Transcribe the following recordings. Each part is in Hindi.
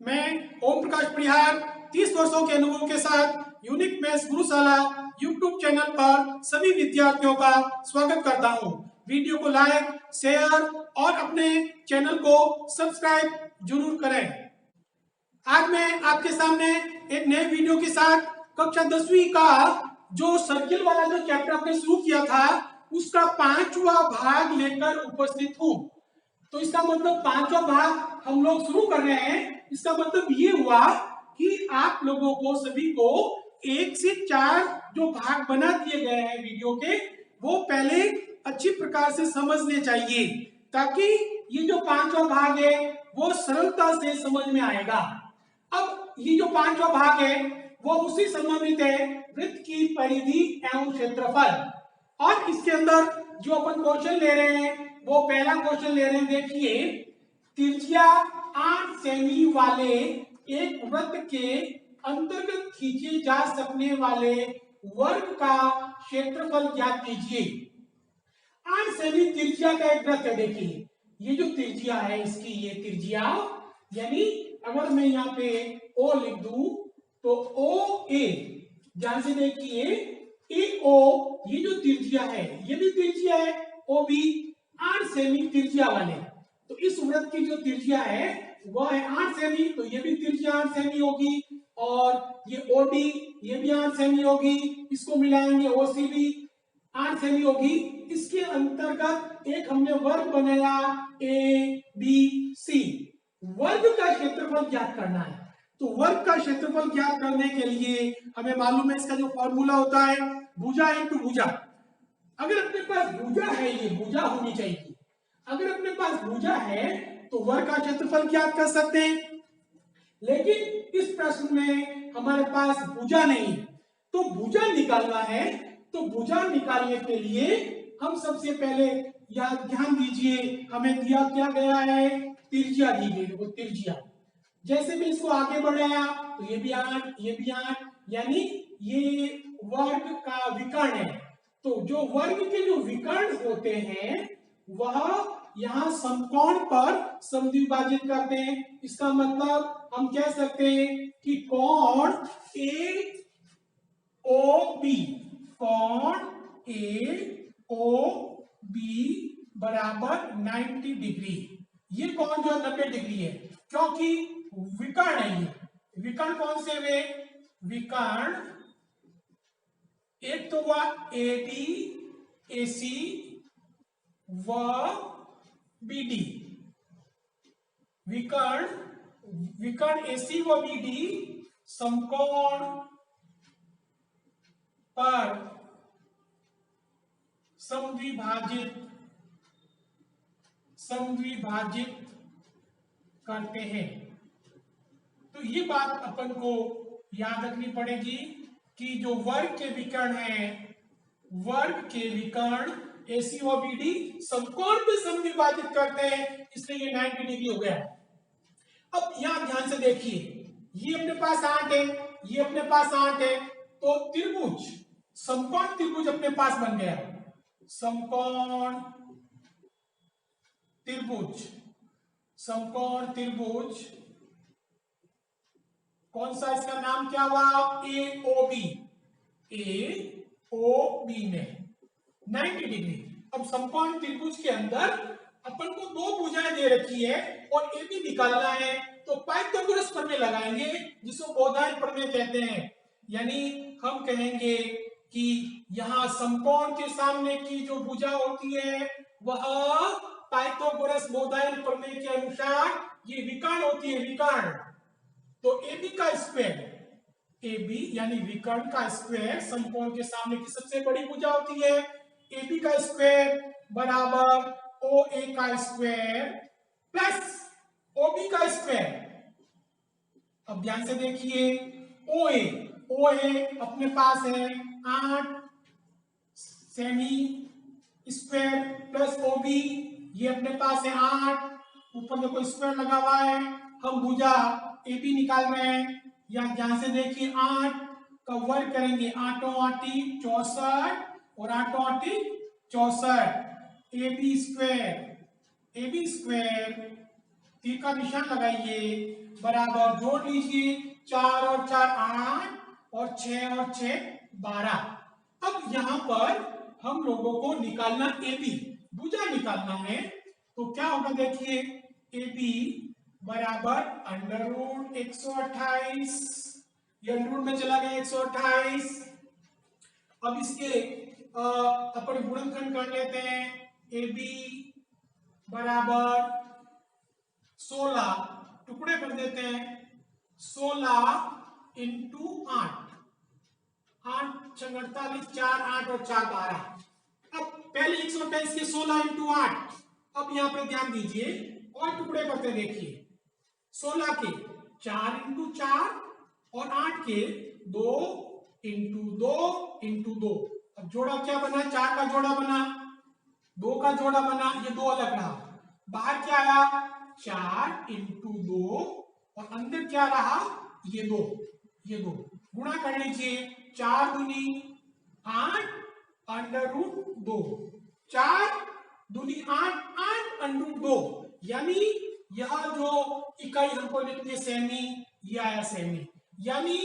मैं ओम प्रकाश परिहार 30 वर्षों के अनुभव के साथ यूनिक मैथ्स गुरुशाला यूट्यूब चैनल पर सभी विद्यार्थियों का स्वागत करता हूं। वीडियो को लाइक, शेयर और अपने चैनल को सब्सक्राइब जरूर करें। आज मैं आपके सामने एक नए वीडियो के साथ कक्षा 10वीं का जो सर्किल वाला जो चैप्टर आपने शुरू किया था उसका 5वां भाग लेकर उपस्थित हूं। तो इसका मतलब 5वां भाग हम लोग शुरू कर रहे हैं। इसका मतलब ये हुआ कि आप लोगों को सभी को 1 से 4 जो भाग बना दिए गए हैं वीडियो के, वो पहले अच्छी प्रकार से समझने चाहिए ताकि ये जो 5वां भाग है वो सरलता से समझ में आएगा। अब ये जो 5वां भाग है वो उसी संबंधित है, वृत्त की परिधि एवं क्षेत्रफल। और इसके अंदर जो अपन क्वेश्चन ले रहे हैं वो पहला क्वेश्चन ले रहे हैं। देखिए, त्रिज्या 8 सेमी वाले एक वृत्त के अंतर्गत खींचे जा सकने वाले वर्ग का क्षेत्रफल ज्ञात कीजिए। 8 सेमी त्रिज्या का एक वृत्त है। देखिए, ये जो त्रिज्या है इसकी, ये त्रिज्या यानी अगर मैं यहाँ पे O लिख दूं तो ओ ए, ध्यान से देखिए, ए ओ ये जो त्रिज्या है ये भी त्रिज्या है, ओ भी 8 सेमी त्रिज्या वाले। तो इस वृत्त की जो त्रिज्या है वह है 8 सेमी, तो ये भी त्रिज्या 8 सेमी होगी और ये ओडी ये भी 8 सेमी होगी। इसको मिलाएंगे ओसी भी 8 सेमी होगी। इसके अंतर्गत एक हमने वर्ग बनाया ए बी सी। वर्ग का क्षेत्रफल ज्ञात करना है। तो वर्ग का क्षेत्रफल ज्ञात करने के लिए हमें मालूम है इसका जो फॉर्मूला होता है भुजा इंटू भुजा। अगर अपने पास भुजा है, ये भुजा होनी चाहिए, अगर अपने पास भुजा है तो वर्ग का क्षेत्रफल ज्ञात कर सकते हैं। लेकिन इस प्रश्न में हमारे पास भुजा नहीं है, तो भुजा निकालना है। तो भुजा निकालने के लिए हम सबसे पहले याद ध्यान दीजिए, हमें दिया क्या गया है, त्रिज्या दी गई। देखो त्रिज्या, जैसे मैं इसको आगे बढ़ाया तो ये भी 8 ये भी 8, यानी ये वर्ग का विकर्ण है। तो जो वर्ग के जो विकर्ण होते हैं वह यहाँ समकोण पर समद्विभाजित करते हैं। इसका मतलब हम कह सकते हैं कि कोण ए ओ बी, कोण ए ओ बी बराबर 90 डिग्री। ये कोण जो 90 डिग्री है क्योंकि विकर्ण है। ये विकर्ण कौन से वे, विकर्ण एक तो वह ए डी ए सी व बी डी। विकर्ण एसी व बी डी समकोण पर समद्विभाजित करते हैं। तो ये बात अपन को याद रखनी पड़ेगी कि जो वर्ग के विकर्ण है, वर्ग के विकर्ण एसी और बीडी समकोण पे समद्विभाजित करते हैं, इसलिए ये 90 डिग्री हो गया। अब यहां ध्यान से देखिए, ये अपने पास 8 है, ये अपने पास 8 है, तो त्रिभुज समकोण त्रिभुज अपने पास बन गया। समकोण त्रिभुज, समकोण त्रिभुज कौन सा, इसका नाम क्या हुआ, ए ओ बी। ए ओ बी में 90 डिग्री। अब समकोण त्रिभुज के अंदर अपन को 2 भुजाएं दे रखी है और ए बी निकालना है, तो पाइथागोरस प्रमेय लगाएंगे जिसको बोधायन प्रमेय कहते हैं। यानी हम कहेंगे कि यहाँ समकोण के सामने की जो भुजा होती है वह पाइथागोरस बोधायन प्रमेय के अनुसार ये विकर्ण होती है, विकर्ण। तो ए बी का स्क्वायर, ए बी यानी विकर्ण का स्क्वायर समकोण के सामने की सबसे बड़ी भुजा होती है। ए बी का स्क्वायर बराबर ओ ए का स्क्वायर प्लस ओ बी का स्क्वायर। अब ध्यान से देखिए, ओ ए अपने पास है 8 semi square plus O B ये अपने पास है 8, ऊपर देखो स्क्वायर लगा हुआ है। हम भुजा ए बी निकाल रहे हैं। यहाँ ध्यान से देखिए, 8 का वर्ग करेंगे 8 8 64 और 8 8 64, ए बी स्क्वायर तीर का निशान लगाइए, बराबर जोड़ लीजिए, 4 और 4 8 और 6 और 6 12। अब यहाँ पर हम लोगों को निकालना AB, भुजा निकालना है। तो क्या होगा देखिए, AB बराबर अंडर रूट 128, ये अंडर रूट में चला गया 128। अब इसके अपन गुणनखंड कर लेते हैं, AB बराबर 16, टुकड़े कर देते हैं, 16 इंटू 8, 8 छंग 48, 4 8 और 4 12। अब पहले 128 के 16 इंटू 8। अब यहाँ पे ध्यान दीजिए और टुकड़े करते देखिए, 16 के 4 इंटू 4 और 8 के 2 इंटू 2 इंटू 2। अब जोड़ा क्या बना, 4 का जोड़ा बना, 2 का जोड़ा बना, ये 2 अलग रहा। बाहर क्या आया, 4 इंटू 2 और अंदर क्या रहा, ये 2, ये 2। गुणा कर लीजिए, 4 दूनी 8 अंडर रूट 2, 4 दूनी 8 8 अंडर रूट 2। यानी यह जो इकाई हमको लिखनी है सेमी, ये आया सेमी। यानी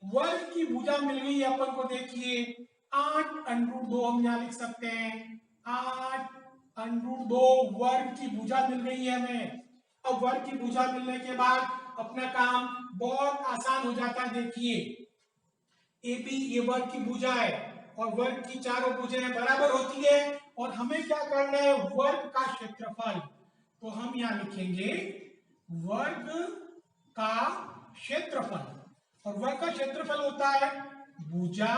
वर्ग की भुजा मिल गई अपन को, देखिए 8 अंडर रूट 2 हम यहाँ लिख सकते हैं, 8 अंडर रूट 2 वर्ग की भुजा मिल गई है हमें। अब वर्ग की भुजा मिलने के बाद अपना काम बहुत आसान हो जाता है। देखिए AB ये वर्ग की भुजा है और वर्ग की चारों भुजाएं बराबर होती है, और हमें क्या करना है, वर्ग का क्षेत्रफल। तो हम यहाँ लिखेंगे वर्ग का क्षेत्रफल, और वर्ग का क्षेत्रफल होता है भुजा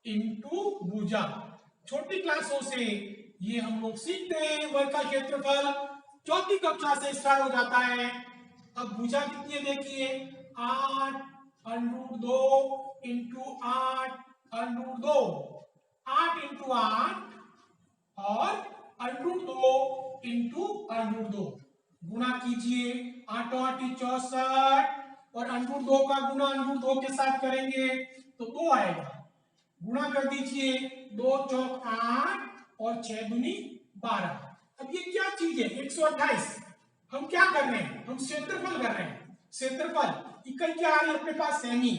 इंटू भुजा। छोटी क्लासों से ये हम लोग सीखते हैं, वर्ग का क्षेत्रफल चौथी कक्षा से स्टार्ट हो जाता है। अब भुजा कितनी है देखिए, 8 अंडर 2 इंटू 8 अंडर 2, 8 इंटू 8 और अंडर 2 इंटू अंडर 2। गुणा कीजिए, 8 8 64 और अंडर 2 का गुणा अंडर 2 के साथ करेंगे तो 2 आएगा। गुणा कर दीजिए, 2 चौक 8 और 6 दूनी 12। अब ये क्या चीज है, 128। हम क्या कर रहे हैं, हम क्षेत्रफल कर रहे हैं। क्षेत्रफल इकाई क्या आ रही है अपने पास, सेमी।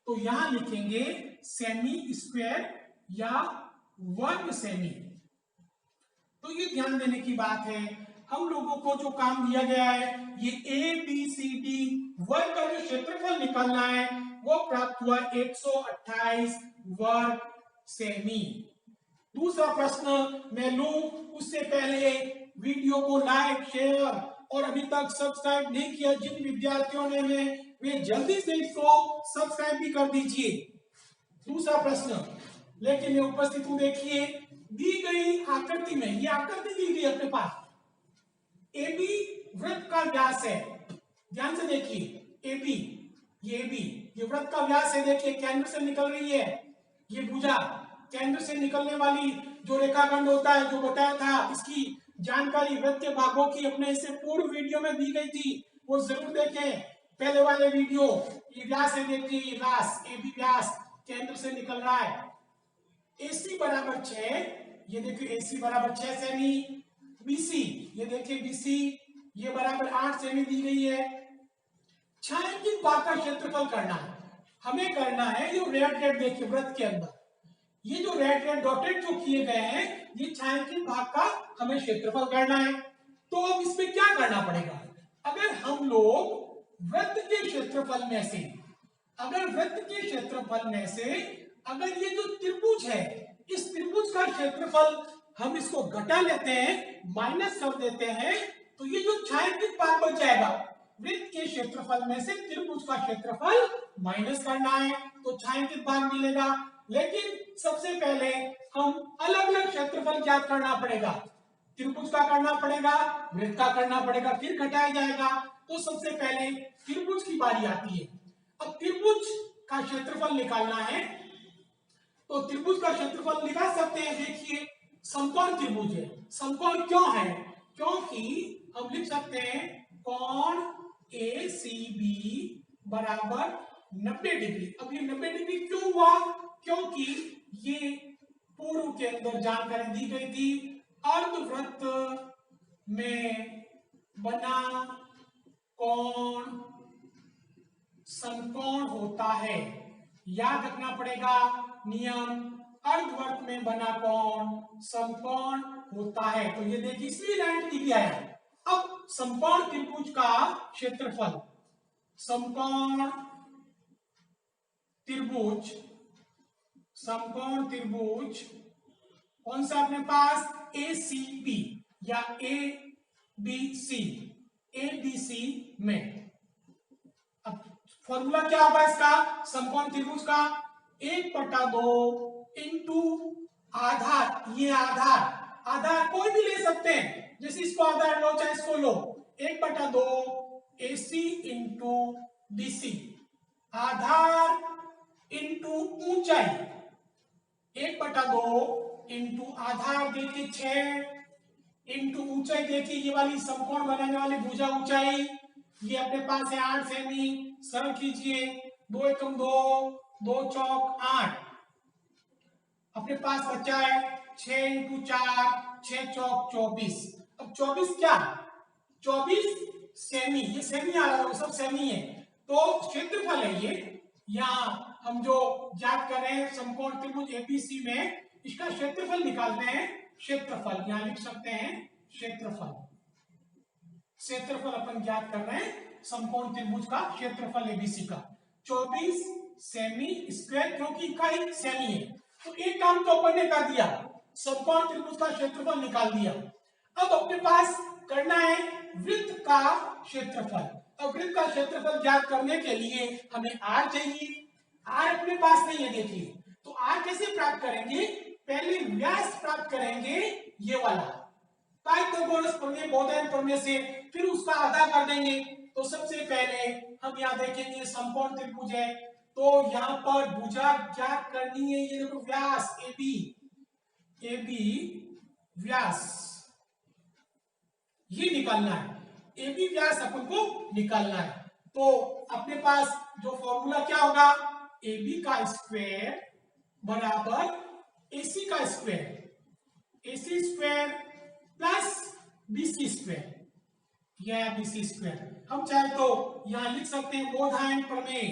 तो यहां लिखेंगे सेमी स्क्वायर या वर्ग सेमी। तो ये ध्यान देने की बात है, हम लोगों को जो काम दिया गया है, ये ABCD वर्ग का जो क्षेत्रफल निकालना है वो प्राप्त हुआ 128 वर्ग सेमी। दूसरा प्रश्न मैं लूं उससे पहले वीडियो को लाइक शेयर और अभी तक सब्सक्राइब नहीं किया जिन विद्यार्थियों ने वे जल्दी से इसको सब्सक्राइब भी कर दीजिए। दूसरा प्रश्न लेकिन मैं उपस्थित हूं, देखिए दी गई आकृति में, ये आकृति दी गई अपने पास, AB वृत्त का व्यास है। ध्यान से देखिए, AB ये वृत्त का व्यास है। देखिए केंद्र से निकल रही है ये भुजा, केंद्र से निकलने वाली जो रेखाखंड होता है, जो बताया था, इसकी जानकारी वृत्त के भागों की अपने इससे पूर्व वीडियो में दी गई थी, वो जरूर देखें पहले वाले वीडियो। ये व्यास है, देखिए ये व्यास AB व्यास केंद्र से निकल रहा है। AC बराबर 6, ये देखिए AC बराबर 6 सेमी। BC ये देखिए BC ये बराबर 8 सेमी दी गई है। छायांकित भाग का क्षेत्रफल करना है, हमें करना है जो रेड रेड देखिए वृत्त के अंदर, ये जो रेड रेड डॉटेड जो किए गए हैं, ये छायांकित भाग का हमें क्षेत्रफल करना है। तो अब इसमें क्या करना पड़ेगा, अगर हम लोग वृत्त के क्षेत्रफल में से, अगर ये जो त्रिभुज है, इस त्रिभुज का क्षेत्रफल हम इसको घटा लेते हैं, माइनस कर देते हैं, तो ये जो छायांकित भाग बच जाएगा, वृत्त के क्षेत्रफल में से त्रिभुज का क्षेत्रफल माइनस करना है तो छायांकित भाग मिलेगा। लेकिन सबसे पहले हम अलग अलग क्षेत्रफल ज्ञात करना पड़ेगा, त्रिभुज का करना पड़ेगा, वृत्त का करना पड़ेगा, फिर घटाया जाएगा। तो सबसे पहले त्रिभुज की बारी आती है। अब त्रिभुज का क्षेत्रफल निकालना है, तो त्रिभुज का क्षेत्रफल निकाल सकते हैं। देखिए समकोण त्रिभुज है, समकोण क्यों है, क्योंकि हम लिख सकते हैं कोण ACB बराबर 90 डिग्री। अब ये 90 डिग्री क्यों हुआ, क्योंकि ये पूर्व के अंदर जानकारी दी गई थी, अर्धवृत्त में बना समकोण होता है। याद रखना पड़ेगा नियम, अर्धवर्त में बना कोण समकोण होता है। तो ये देखिए इसलिए लाइन दी गया है। अब समकोण त्रिभुज का क्षेत्रफल, समकोण त्रिभुज कौन सा अपने पास ACB या ABC में। अब फॉर्मूला क्या होगा इसका, समकोण त्रिभुज का 1/2 इंटू आधार, ये आधार कोई भी ले सकते हैं, जैसे इसको आधार लो चाहे इसको लो, 1/2 AC इंटू BC, आधार इंटू ऊंचाई, 1/2 इंटू आधार देखिए 6 इंटू ऊंचाई देखिए ये वाली समकोण बनाने वाली भुजा ऊंचाई ये अपने पास है 8 सेमी। सरल कीजिए, 2 एकम 2, 2 चौक 8, अपने पास बचा है 6 इंटू 4, 6 चौक 24। अब 24 क्या, 24 सेमी, ये सेमी आ रहा है, सब सेमी है, तो क्षेत्रफल है ये। यहाँ हम जो ज्ञात कर रहे हैं समकोण त्रिभुज ABC में, इसका क्षेत्रफल निकालते हैं, क्षेत्रफल यहाँ लिख सकते हैं, क्षेत्रफल अपन ज्ञात कर रहे हैं समकोण त्रिभुज का क्षेत्रफल ABC का 24 सेमी स्क्वायर, क्योंकि इकाई सेमी है। तो एक काम तो अपन ने कर दिया, समकोण त्रिभुज का क्षेत्रफल निकाल दिया। अब अपने पास करना है वृत्त का क्षेत्रफल। अब वृत्त का क्षेत्रफल ज्ञात करने के लिए हमें R चाहिए, R अपने पास नहीं है देखिए, तो R कैसे प्राप्त करेंगे, पहले व्यास प्राप्त करेंगे ये वाला पाइथागोरस प्रमेय, बोधायन प्रमेय से, फिर उसका आधा कर देंगे। तो सबसे पहले हम यहाँ देखेंगे समकोण त्रिभुज है, तो यहाँ पर भुजा ज्ञात करनी है, ये देखो व्यास AB व्यास ये निकालना है, AB व्यास अपन को निकालना है। तो अपने पास जो फॉर्मूला क्या होगा, AB का स्क्वायर बराबर AC का square, AC square plus BC square या BC स्क्वायर। हम चाहे तो यहां लिख सकते हैं बोधायन प्रमेय,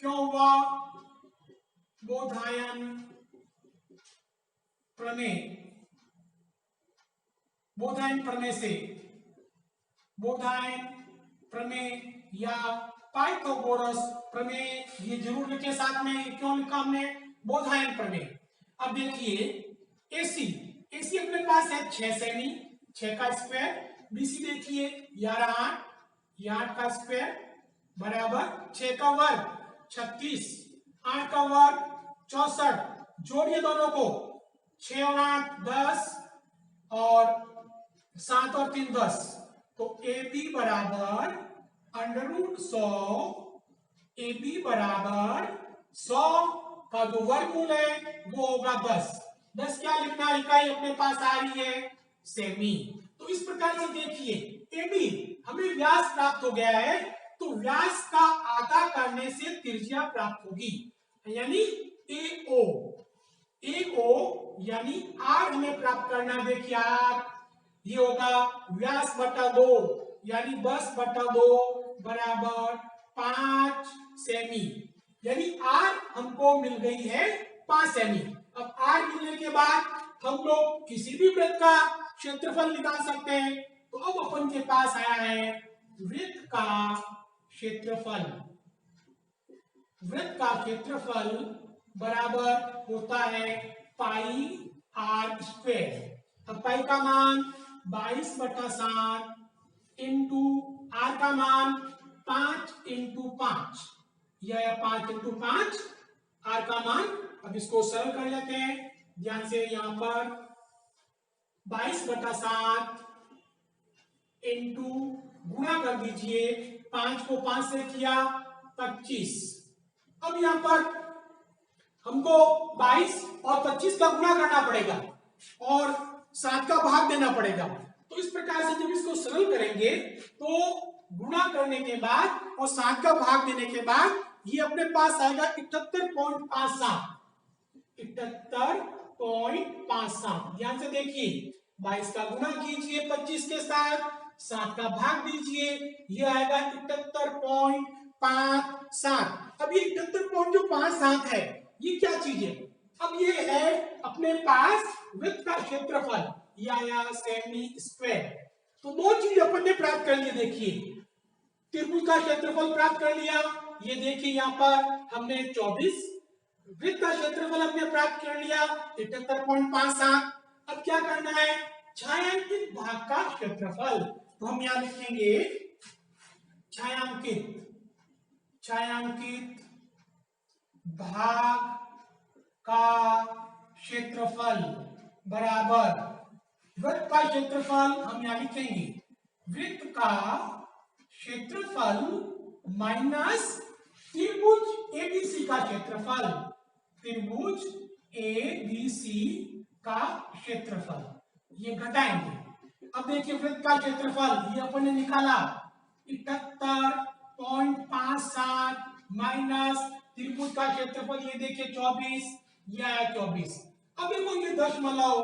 क्यों हुआ, बोधायन प्रमेय या पाइथागोरस प्रमेय, ये जरूर लिखे साथ में, क्यों लिखा हमने, बोधायन प्रमेय। अब देखिए AC अपने पास है 6 सेमी, 6 का स्क्वायर, BC देखिए 11 8, ये 8 का स्क्वायर बराबर 6 का वर्ग 36, 8 का वर्ग 64, जोड़िए दोनों को, 6 और 8 10 और 7 और 3 10, तो AB बराबर √100, AB बराबर 100 का जो वर्गमूल है वो होगा 10 क्या लिखना, इकाई अपने पास आ रही है सेमी। तो इस प्रकार से देखिए AB हमें व्यास प्राप्त हो गया है, तो व्यास का आधा करने से त्रिज्या प्राप्त होगी, यानी AO यानी R हमें प्राप्त करना, देखिए R ये होगा व्यास बटा 2 यानी 10/2 बराबर 5 सेमी, यानी R हमको मिल गई है 5 सेमी। अब R मिलने के बाद हम लोग किसी भी वृत्त का क्षेत्रफल निकाल सकते हैं। तो अब अपन के पास आया है वृत्त का क्षेत्रफल बराबर होता है पाई R स्क्वायर। अब पाई का मान 22/7 इंटू R का मान 5 इंटू 5, यह 5 इंटू 5 R का मान। अब इसको सरल कर लेते हैं ध्यान से, यहां पर 22/7 इंटू गुणा कर दीजिए, 5 को 5 से किया 25। अब यहां पर हमको 22 और 25 का गुणा करना पड़ेगा और 7 का भाग देना पड़ेगा। तो इस प्रकार से जब इसको सरल करेंगे तो गुणा करने के बाद और 7 का भाग देने के बाद ये अपने पास आएगा 78.57। 78.57, ध्यान से देखिए, 22 का गुणा कीजिए 25 के साथ, 7 का भाग दीजिए, ये आएगा 78.57। अब ये 78.57 है, ये क्या चीज है? अब ये है अपने पास वृत्त का क्षेत्रफल, ये आया सेमी स्क्वायर। तो दो चीज अपन ने प्राप्त कर लिए। देखिए त्रिभुज का क्षेत्रफल प्राप्त कर लिया, ये देखिए यहाँ पर हमने 24, वृत्त का क्षेत्रफल हमने प्राप्त कर लिया 78.57। अब क्या करना है? छायांकित भाग का क्षेत्रफल। तो हम यहां लिखेंगे छायांकित भाग का क्षेत्रफल बराबर वृत्त का क्षेत्रफल। हम यहां लिखेंगे वृत्त का क्षेत्रफल माइनस त्रिभुज एबीसी का क्षेत्रफल, त्रिभुज एबीसी का क्षेत्रफल, ये घटाएंगे। अब देखिए वृत्त का क्षेत्रफल ये अपन ने निकाला 78.57 माइनस त्रिभुज का क्षेत्रफल ये देखिए 24, ये आया 24। अब देखो ये दशमलव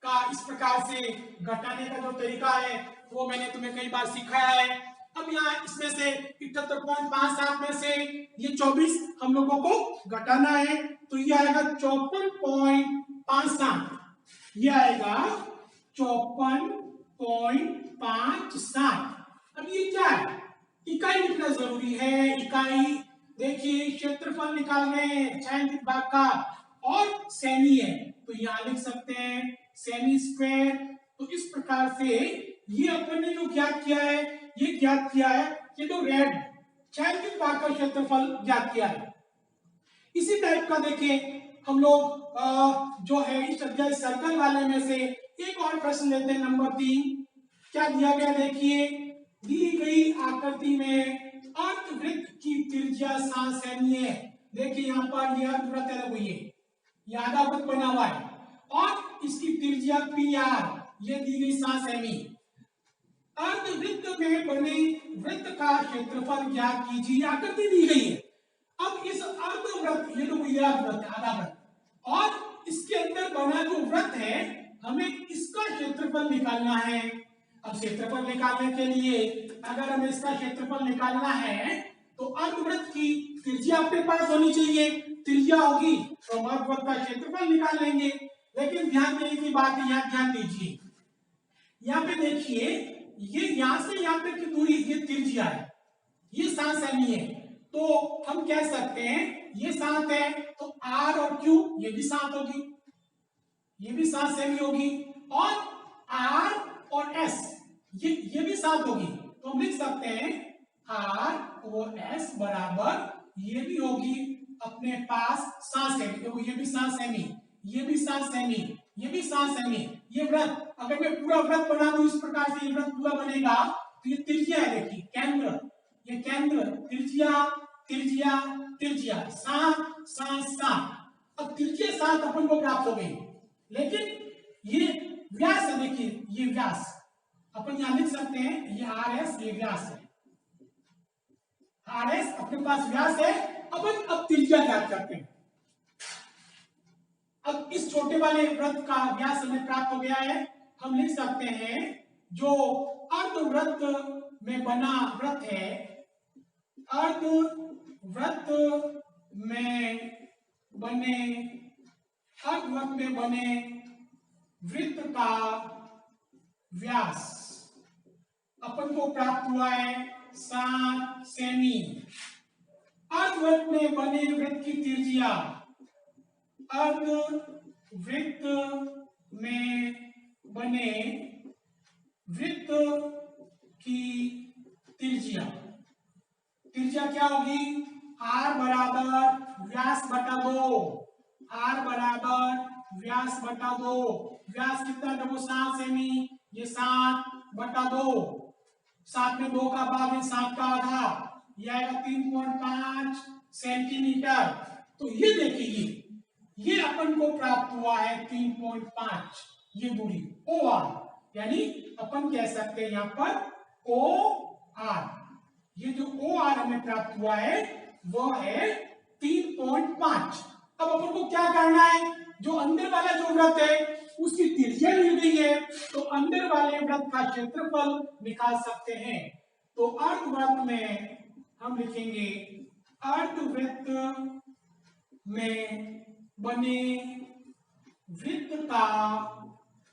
का इस प्रकार से घटाने का जो तरीका है वो मैंने तुम्हें कई बार सिखाया है। अब यहाँ इसमें से 78.57 में से ये 24 हम लोगों को घटाना है, तो ये आएगा 54.57, ये आएगा 54.57। अब ये क्या है? इकाई लिखना जरूरी है। इकाई देखिए क्षेत्रफल निकाल रहे हैं छायांकित भाग का और सेमी है, तो यहाँ लिख सकते हैं सेमी स्क्वायर। तो इस प्रकार से ये अपन ने जो ज्ञात किया है, ये ज्ञात किया है, ये तो रेड छायांकित भाग का क्षेत्रफल ज्ञात किया है। इसी टाइप का देखिए हम लोग जो है इस अध्याय सर्कल वाले में से एक और प्रश्न लेते हैं, नंबर 3। क्या दिया गया? देखिए दी गई आकृति में अर्धवृत्त की त्रिज्या 7 सेमी है। देखिए यहाँ पर ये अर्धवृत्त है, देखो ये आधा वृत्त बना हुआ है और इसकी त्रिज्या PR ये दी गई 7 सेमी। अर्धवृत्त में बने वृत्त का क्षेत्रफल ज्ञात कीजिए, आकृति दी गई है। अब इस अर्धवृत्त ये तो अर्धवृत्त है, आधा वृत्त, और इसके अंदर बना जो वृत्त है हमें इसका क्षेत्रफल निकालना है। अब क्षेत्रफल निकालने के लिए अगर हमें इसका क्षेत्रफल निकालना है तो अर्धवृत्त की त्रिज्या अपने पास होनी चाहिए, त्रिज्या होगी तो हम अर्धवृत्त का क्षेत्रफल निकाल लेंगे। लेकिन ध्यान देने की बात है, यहाँ ध्यान दीजिए, यहाँ पे देखिए ये यहाँ से यहाँ तक की दूरी ये त्रिज्या है, ये 7 सेमी है। तो हम कह सकते हैं ये 7 है तो R और Q ये भी 7 होगी, ये भी 7 सेमी होगी, और R और S ये भी 7 होगी। तो हम लिख सकते हैं R और S बराबर ये भी होगी अपने पास 7 सेमी। देखो ये भी 7 सेमी, ये भी 7 सेमी, ये भी 7 सेमी। ये वृत्त अगर मैं पूरा वृत्त बना दूं इस प्रकार से, ये वृत्त पूरा बनेगा तो ये त्रिज्या है, देखिए केंद्र, ये केंद्र, त्रिज्या त्रिज्या त्रिज्या 7 7 7। अब त्रिज्या 7 अपन को प्राप्त हो गई, लेकिन ये व्यास है, देखिए ये व्यास अपन यहां लिख सकते हैं, ये RS ये व्यास है, RS अपने पास व्यास है। अपन अब त्रिज्या ज्ञात करते हैं। अब इस छोटे वाले वृत्त का व्यास हमें प्राप्त हो गया है, हम लिख सकते हैं जो अर्धवृत्त में बना वृत्त है, अर्धवृत्त में बने वृत्त का व्यास अपन को प्राप्त हुआ है 7 सेमी। अर्धवृत्त में बने वृत्त की त्रिज्या, अर्धवृत्त में बने वृत्त की त्रिज्या, त्रिज्या क्या होगी? R बराबर व्यास बटा 2, R बराबर व्यास बटा 2। व्यास कितना? देखो 7 सेमी, ये 7 बटा 2, 7 में 2 का भाग है 7 का आधा, ये आएगा 3.5 सेंटीमीटर। तो ये देखिए ये अपन को प्राप्त हुआ है 3.5, ये दूरी OR, यानी अपन कह सकते हैं यहाँ पर OR, ये जो OR हमें प्राप्त हुआ है वो है 3.5। अब अपन को क्या करना है? जो अंदर वाला जो वृत्त है उसकी त्रिज्या दी गई है, तो अंदर वाले वृत्त का क्षेत्रफल निकाल सकते हैं। तो अर्धवृत्त में हम लिखेंगे अर्धवृत्त में बने वृत्त का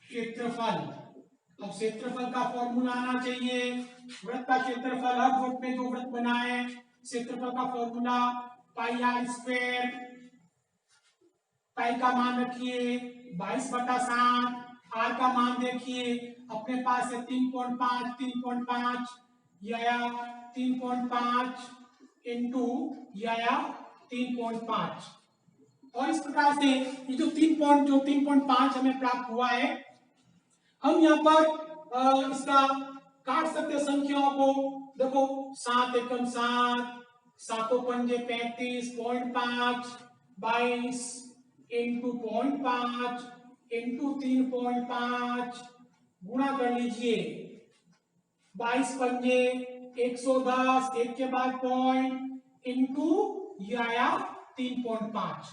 क्षेत्रफल। अब क्षेत्रफल का फॉर्मूला आना चाहिए। वृत्त का क्षेत्रफल, अर्धवृत्त में जो वृत्त बना है, क्षेत्रफल का फॉर्मूला पाई आर स्क्वायर। पाई का मान रखिए 22/7, आर का मान देखिए अपने पास है 3.5 या 3.5 इंटू या 3.5। और इस प्रकार से ये जो 3.5 हमें प्राप्त हुआ है, हम यहाँ पर इसका काट सकते संख्याओं को। देखो 7 एकम 7, 7 पंजे 35.5, 22 इंटू 0.5 इंटू 3.5 गुणा कर लीजिए। 22 पंजे 110, एक के बाद पॉइंट इंटू या 3.5।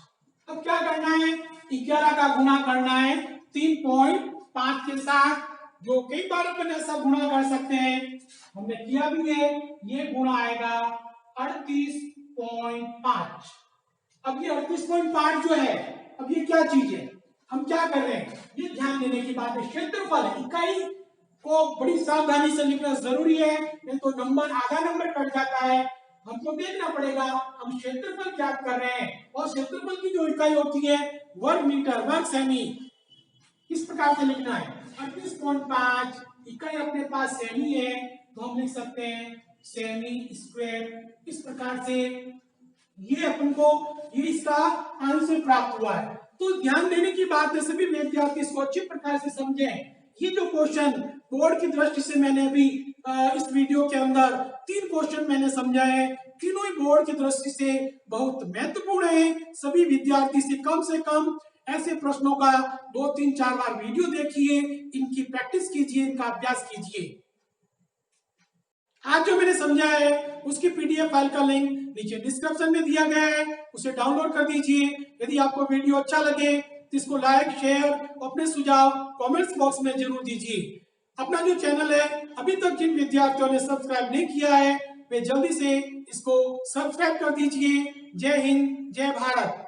अब क्या करना है, 11 का गुणा करना है 3.5 के साथ, जो कई बार अपन ऐसा गुणा कर सकते हैं, हमने किया भी है। ये गुणा आएगा 38.5। अब ये 38.5 जो है, अब ये क्या चीज है, हम क्या कर रहे हैं, ये ध्यान देने की बात है। क्षेत्रफल इकाई को बड़ी सावधानी से लिखना जरूरी है, नहीं तो नंबर आधा नंबर कट जाता है। हमको देखना पड़ेगा हम क्षेत्रफल क्या कर रहे हैं, और क्षेत्रफल की जो इकाई होती है वर्ग मीटर, वर्ग सेमी, इस प्रकार से लिखना है। 38.5 इकाई अपने पास सेमी है, तो हम लिख सकते हैं सेमी स्क्वायर। इस प्रकार से ये अपन को ये इसका आंसर प्राप्त हुआ है। तो ध्यान देने की बात है, सभी विद्यार्थी इसको अच्छी प्रकार से समझें। ये जो क्वेश्चन बोर्ड की दृष्टि से मैंने अभी इस वीडियो के अंदर 3 क्वेश्चन मैंने समझाए हैं, तीनों ही बोर्ड की दृष्टि से बहुत महत्वपूर्ण है। सभी विद्यार्थी से कम ऐसे प्रश्नों का 2-3-4 बार वीडियो देखिए, इनकी प्रैक्टिस कीजिए, इनका अभ्यास कीजिए। आज जो मैंने समझाया है उसकी पीडीएफ फाइल का लिंक नीचे डिस्क्रिप्शन में दिया गया है, उसे डाउनलोड कर दीजिए। यदि आपको वीडियो अच्छा लगे तो इसको लाइक, शेयर, अपने सुझाव कमेंट्स बॉक्स में जरूर दीजिए। अपना जो चैनल है, अभी तक जिन विद्यार्थियों ने सब्सक्राइब नहीं किया है वे जल्दी से इसको सब्सक्राइब कर दीजिए। जय हिंद, जय भारत।